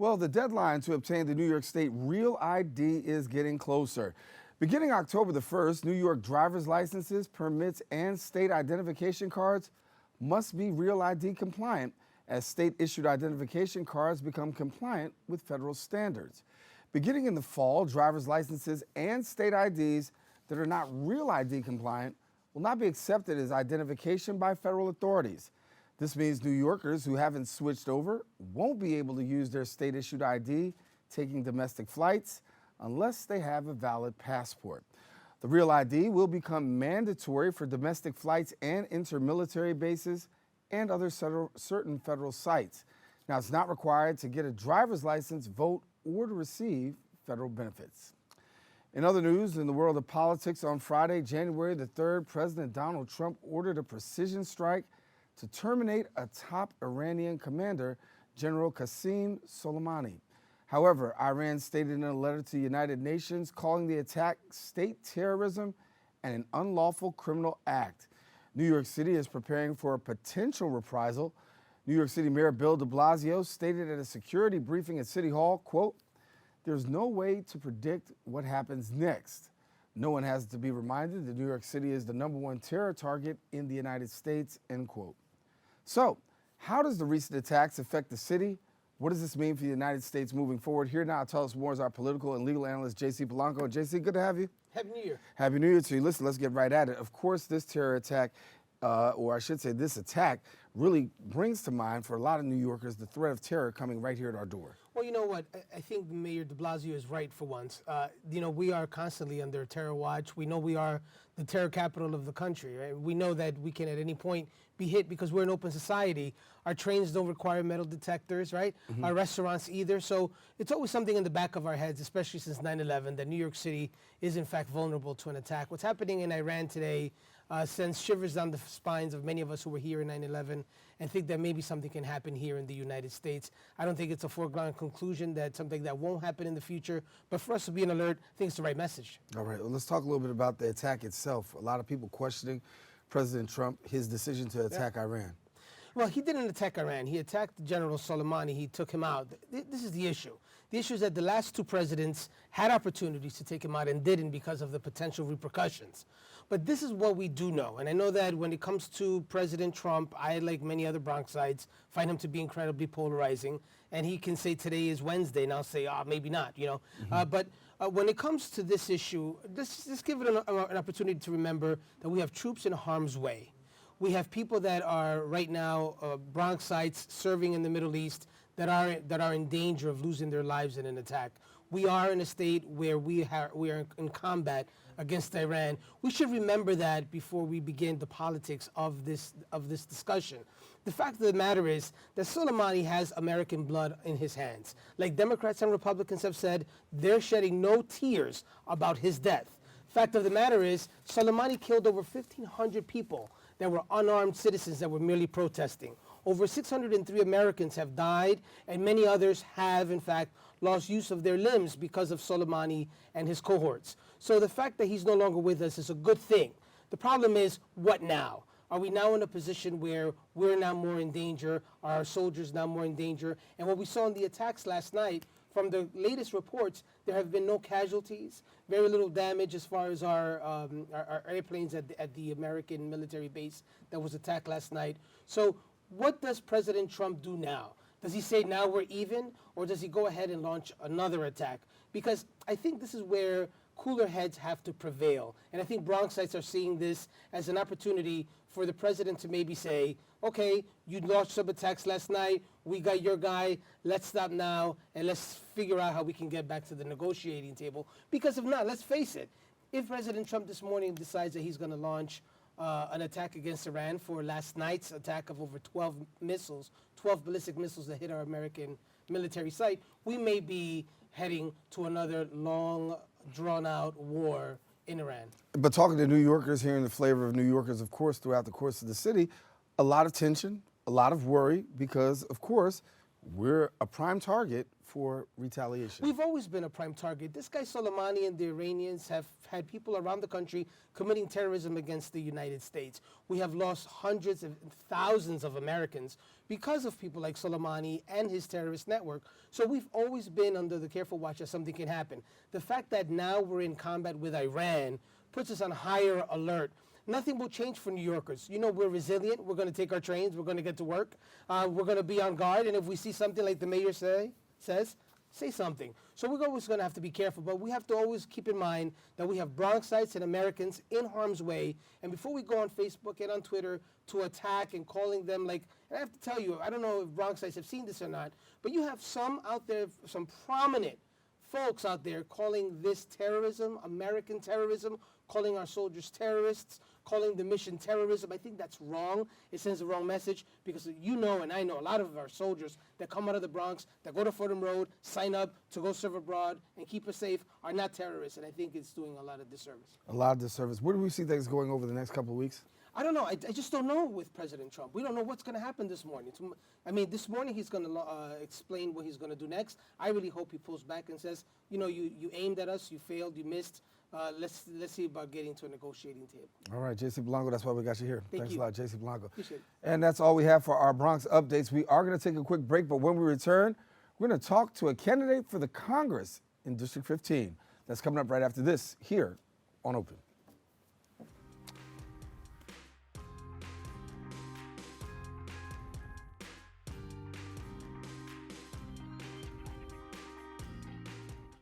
Well, the deadline to obtain the New York State Real ID is getting closer. Beginning October the 1st, New York driver's licenses, permits, and state identification cards must be Real ID compliant as state-issued identification cards become compliant with federal standards. Beginning in the fall, driver's licenses and state IDs that are not Real ID compliant will not be accepted as identification by federal authorities. This means New Yorkers who haven't switched over won't be able to use their state-issued ID taking domestic flights unless they have a valid passport. The Real ID will become mandatory for domestic flights and intermilitary bases and other certain federal sites. Now, it's not required to get a driver's license, vote, or to receive federal benefits. In other news, in the world of politics, on Friday, January the 3rd, President Donald Trump ordered a precision strike to terminate a top Iranian commander, General Qasem Soleimani. However, Iran stated in a letter to the United Nations calling the attack state terrorism and an unlawful criminal act. New York City is preparing for a potential reprisal. New York City Mayor Bill de Blasio stated at a security briefing at City Hall, quote, "There's no way to predict what happens next. No one has to be reminded that New York City is the #1 terror target in the United States," end quote. So, how does the recent attacks affect the city? What does this mean for the United States moving forward? Here now to tell us more is our political and legal analyst, J.C. Polanco. J.C., good to have you. Happy New Year. Happy New Year to you. Listen, let's get right at it. Of course, this terror attack, or I should say this attack, really brings to mind for a lot of New Yorkers the threat of terror coming right here at our door. Well, you know what? I think Mayor de Blasio is right for once. We are constantly under terror watch. We know we are the terror capital of the country, right? We know that we can at any point be hit because we're an open society. Our trains don't require metal detectors, right? Mm-hmm. Our restaurants either. So it's always something in the back of our heads, especially since 9/11, that New York City is in fact vulnerable to an attack. What's happening in Iran today sends shivers down the spines of many of us who were here in 9/11 and think that maybe something can happen here in the United States. I don't think it's a foregone conclusion that something that won't happen in the future, but for us to be on alert, I think it's the right message. All right, well, let's talk a little bit about the attack itself. A lot of people questioning President Trump, his decision to attack Iran. Well, he didn't attack Iran. He attacked General Soleimani. He took him out. This is the issue. The issue is that the last two presidents had opportunities to take him out and didn't because of the potential repercussions. But this is what we do know. And I know that when it comes to President Trump, I, like many other Bronxites, find him to be incredibly polarizing. And he can say today is Wednesday, and I'll say, maybe not, you know. Mm-hmm. But when it comes to this issue, let's give it an opportunity to remember that we have troops in harm's way. We have people that are right now Bronxites serving in the Middle East that are in danger of losing their lives in an attack. We are in a state where we are in combat against Iran. We should remember that before we begin the politics of this discussion. The fact of the matter is that Soleimani has American blood in his hands. Like Democrats and Republicans have said, they're shedding no tears about his death. Fact of the matter is, Soleimani killed over 1,500 people that were unarmed citizens that were merely protesting. Over 603 Americans have died, and many others have, in fact, lost use of their limbs because of Soleimani and his cohorts. So the fact that he's no longer with us is a good thing. The problem is, what now? Are we now in a position where we're now more in danger? Are our soldiers now more in danger? And what we saw in the attacks last night, from the latest reports, there have been no casualties, very little damage as far as our airplanes at the American military base that was attacked last night. So what does President Trump do now? Does he say now we're even, or does he go ahead and launch another attack? Because I think this is where cooler heads have to prevail. And I think Bronxites are seeing this as an opportunity for the president to maybe say, okay, you launched some attacks last night, we got your guy, let's stop now, and let's figure out how we can get back to the negotiating table. Because if not, let's face it, if President Trump this morning decides that he's going to launch an attack against Iran for last night's attack of over 12 missiles, 12 ballistic missiles that hit our American military site, we may be heading to another long, drawn-out war in Iran. But talking to New Yorkers, hearing the flavor of New Yorkers, of course, throughout the course of the city, a lot of tension, a lot of worry, because, of course, we're a prime target for retaliation. We've always been a prime target. This guy Soleimani and the Iranians have had people around the country committing terrorism against the United States. We have lost hundreds of thousands of Americans because of people like Soleimani and his terrorist network. So we've always been under the careful watch that something can happen. The fact that now we're in combat with Iran puts us on higher alert. Nothing will change for New Yorkers. You know, we're resilient. We're going to take our trains. We're going to get to work. We're going to be on guard. And if we see something like the mayor says, say something. So we're always going to have to be careful. But we have to always keep in mind that we have Bronxites and Americans in harm's way. And before we go on Facebook and on Twitter to attack and calling them like, and I have to tell you, I don't know if Bronxites have seen this or not, but you have some out there, some prominent folks out there calling this terrorism, American terrorism, calling our soldiers terrorists, calling the mission terrorism. I think that's wrong. It sends the wrong message because you know and I know a lot of our soldiers that come out of the Bronx, that go to Fordham Road, sign up to go serve abroad and keep us safe are not terrorists, and I think it's doing a lot of disservice. A lot of disservice. Where do we see things going over the next couple of weeks? I don't know. I just don't know with President Trump. We don't know what's going to happen this morning. This morning he's going to explain what he's going to do next. I really hope he pulls back and says, you know, you aimed at us, you failed, you missed. Let's see about getting to a negotiating table. All right, J.C. Blanco, that's why we got you here. Thanks a lot, J.C. Blanco. Appreciate it. And that's all we have for our Bronx updates. We are going to take a quick break, but when we return, we're going to talk to a candidate for the Congress in District 15. That's coming up right after this here on Open.